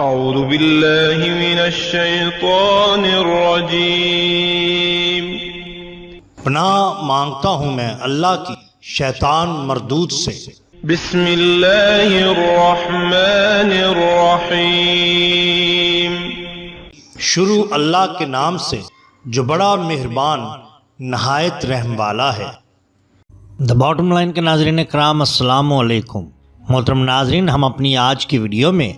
اعوذ باللہ من الشیطان الرجیم۔ پناہ مانگتا ہوں میں اللہ کی شیطان مردود سے۔ بسم اللہ الرحمن الرحیم۔ شروع اللہ کے نام سے جو بڑا مہربان نہایت رحم والا ہے۔ دا باٹم لائن کے ناظرین کرام السلام علیکم۔ محترم ناظرین، ہم اپنی آج کی ویڈیو میں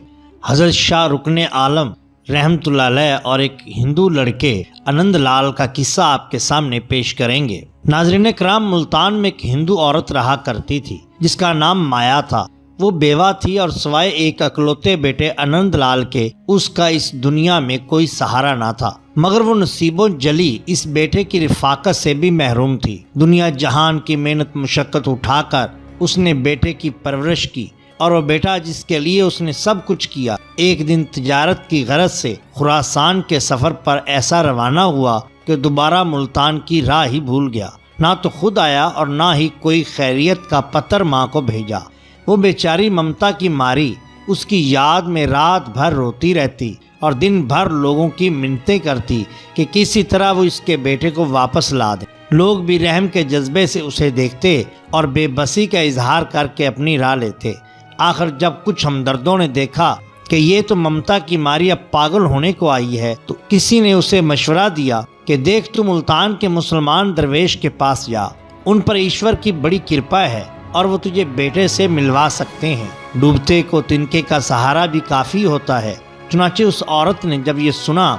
حضرت شاہ رکن عالم رحمۃ اللہ علیہ اور ایک ہندو لڑکے انند لال کا قصہ آپ کے سامنے پیش کریں گے۔ ناظرین کرام، ملتان میں ایک ہندو عورت رہا کرتی تھی جس کا نام مایا تھا۔ وہ بیوہ تھی اور سوائے ایک اکلوتے بیٹے انند لال کے اس کا اس دنیا میں کوئی سہارا نہ تھا، مگر وہ نصیبوں جلی اس بیٹے کی رفاقت سے بھی محروم تھی۔ دنیا جہان کی محنت مشقت اٹھا کر اس نے بیٹے کی پرورش کی، اور وہ بیٹا جس کے لیے اس نے سب کچھ کیا ایک دن تجارت کی غرض سے خراسان کے سفر پر ایسا روانہ ہوا کہ دوبارہ ملتان کی راہ ہی بھول گیا۔ نہ تو خود آیا اور نہ ہی کوئی خیریت کا پتر ماں کو بھیجا۔ وہ بیچاری ممتا کی ماری اس کی یاد میں رات بھر روتی رہتی اور دن بھر لوگوں کی منتیں کرتی کہ کسی طرح وہ اس کے بیٹے کو واپس لا دے۔ لوگ بھی رحم کے جذبے سے اسے دیکھتے اور بے بسی کا اظہار کر کے اپنی راہ لیتے۔ آخر جب کچھ ہمدردوں نے دیکھا کہ یہ تو ممتا کی ماری اب پاگل ہونے کو آئی ہے، تو کسی نے اسے مشورہ دیا کہ دیکھ تو ملتان کے مسلمان درویش کے پاس جا، ان پر ایشور کی بڑی کرپا ہے اور وہ تجھے بیٹے سے ملوا سکتے ہیں۔ ڈوبتے کو تنکے کا سہارا بھی کافی ہوتا ہے۔ چنانچہ اس عورت نے جب یہ سنا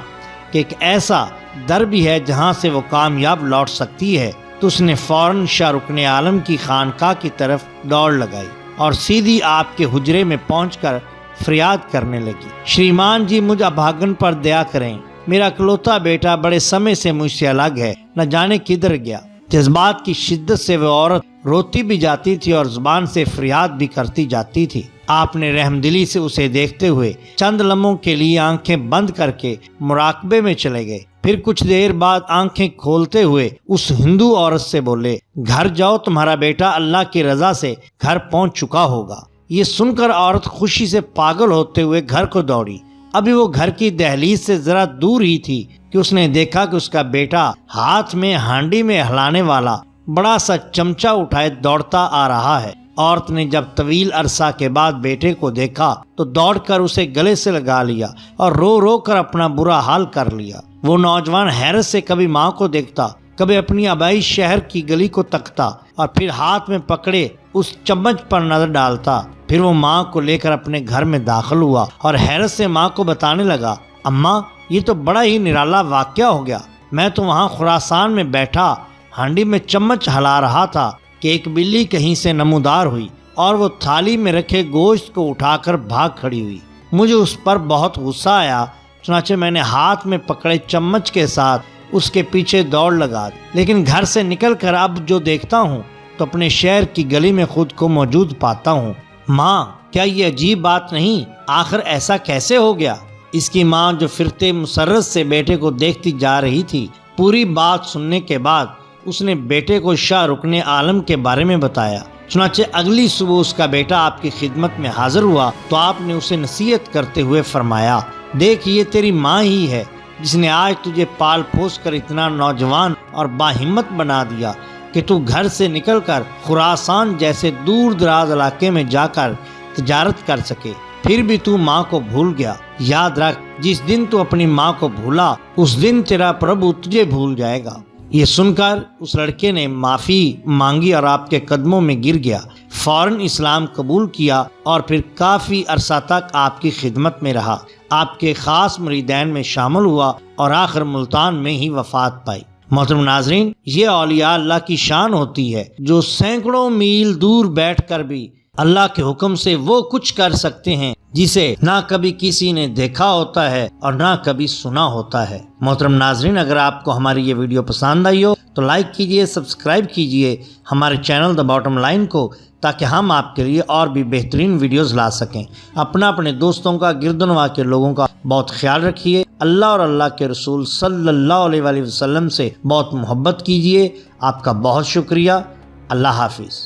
کہ ایک ایسا در بھی ہے جہاں سے وہ کامیاب لوٹ سکتی ہے، تو اس نے فوراً شاہ رکن عالم کی خانقاہ کی طرف دوڑ لگائی اور سیدھی آپ کے حجرے میں پہنچ کر فریاد کرنے لگی، شریمان جی مجھ ابھاگن پر دیا کریں، میرا اکلوتا بیٹا بڑے سمے سے مجھ سے الگ ہے، نہ جانے کدھر گیا۔ جذبات کی شدت سے وہ عورت روتی بھی جاتی تھی اور زبان سے فریاد بھی کرتی جاتی تھی۔ آپ نے رحم دلی سے اسے دیکھتے ہوئے چند لمحوں کے لیے آنکھیں بند کر کے مراقبے میں چلے گئے۔ پھر کچھ دیر بعد آنکھیں کھولتے ہوئے اس ہندو عورت سے بولے، گھر جاؤ، تمہارا بیٹا اللہ کی رضا سے گھر پہنچ چکا ہوگا۔ یہ سن کر عورت خوشی سے پاگل ہوتے ہوئے گھر کو دوڑی۔ ابھی وہ گھر کی دہلیز سے ذرا دور ہی تھی کہ اس نے دیکھا کہ اس کا بیٹا ہاتھ میں ہانڈی میں ہلانے والا بڑا سا چمچہ اٹھائے دوڑتا آ رہا ہے۔ عورت نے جب طویل عرصہ کے بعد بیٹے کو دیکھا تو دوڑ کر اسے گلے سے لگا لیا اور رو رو کر اپنا برا حال کر لیا۔ وہ نوجوان حیرت سے کبھی ماں کو دیکھتا، کبھی اپنی آبائی شہر کی گلی کو تکتا اور پھر ہاتھ میں پکڑے اس چمچ پر نظر ڈالتا۔ پھر وہ ماں کو لے کر اپنے گھر میں داخل ہوا اور حیرت سے ماں کو بتانے لگا، اماں یہ تو بڑا ہی نرالا واقعہ ہو گیا۔ میں تو وہاں خراسان میں بیٹھا ہانڈی میں چمچ ہلا رہا تھا کہ ایک بلی کہیں سے نمودار ہوئی اور وہ تھالی میں رکھے گوشت کو اٹھا کر بھاگ کھڑی ہوئی۔ مجھے اس پر بہت غصہ آیا، چنانچہ میں نے ہاتھ میں پکڑے چمچ کے ساتھ اس کے پیچھے دوڑ لگا دی، لیکن گھر سے نکل کر اب جو دیکھتا ہوں تو اپنے شہر کی گلی میں خود کو موجود پاتا ہوں۔ ماں کیا یہ عجیب بات نہیں؟ آخر ایسا کیسے ہو گیا؟ اس کی ماں جو فرتے مسرت سے بیٹے کو دیکھتی جا رہی تھی، پوری بات سننے کے بعد اس نے بیٹے کو شاہ رکن عالم کے بارے میں بتایا۔ چنانچہ اگلی صبح اس کا بیٹا آپ کی خدمت میں حاضر ہوا تو آپ نے اسے نصیحت کرتے ہوئے فرمایا، دیکھ یہ تیری ماں ہی ہے جس نے آج تجھے پال پوس کر اتنا نوجوان اور باہمت بنا دیا کہ تو گھر سے نکل کر خراسان جیسے دور دراز علاقے میں جا کر تجارت کر سکے۔ پھر بھی تو ماں کو بھول گیا۔ یاد رکھ، جس دن تو اپنی ماں کو بھولا اس دن تیرا پربھو تجھے بھول جائے گا۔ یہ سن کر اس لڑکے نے معافی مانگی اور آپ کے قدموں میں گر گیا، فوراً اسلام قبول کیا اور پھر کافی عرصہ تک آپ کی خدمت میں رہا، آپ کے خاص مریدین میں شامل ہوا اور آخر ملتان میں ہی وفات پائی۔ محترم ناظرین، یہ اولیاء اللہ کی شان ہوتی ہے جو سینکڑوں میل دور بیٹھ کر بھی اللہ کے حکم سے وہ کچھ کر سکتے ہیں جسے نہ کبھی کسی نے دیکھا ہوتا ہے اور نہ کبھی سنا ہوتا ہے۔ محترم ناظرین، اگر آپ کو ہماری یہ ویڈیو پسند آئی ہو تو لائک کیجئے، سبسکرائب کیجئے ہمارے چینل دا باٹم لائن کو، تاکہ ہم آپ کے لیے اور بھی بہترین ویڈیوز لا سکیں۔ اپنے دوستوں کا، گرد و نواح کے لوگوں کا بہت خیال رکھیے۔ اللہ اور اللہ کے رسول صلی اللہ علیہ وسلم سے بہت محبت کیجئے۔ آپ کا بہت شکریہ۔ اللہ حافظ۔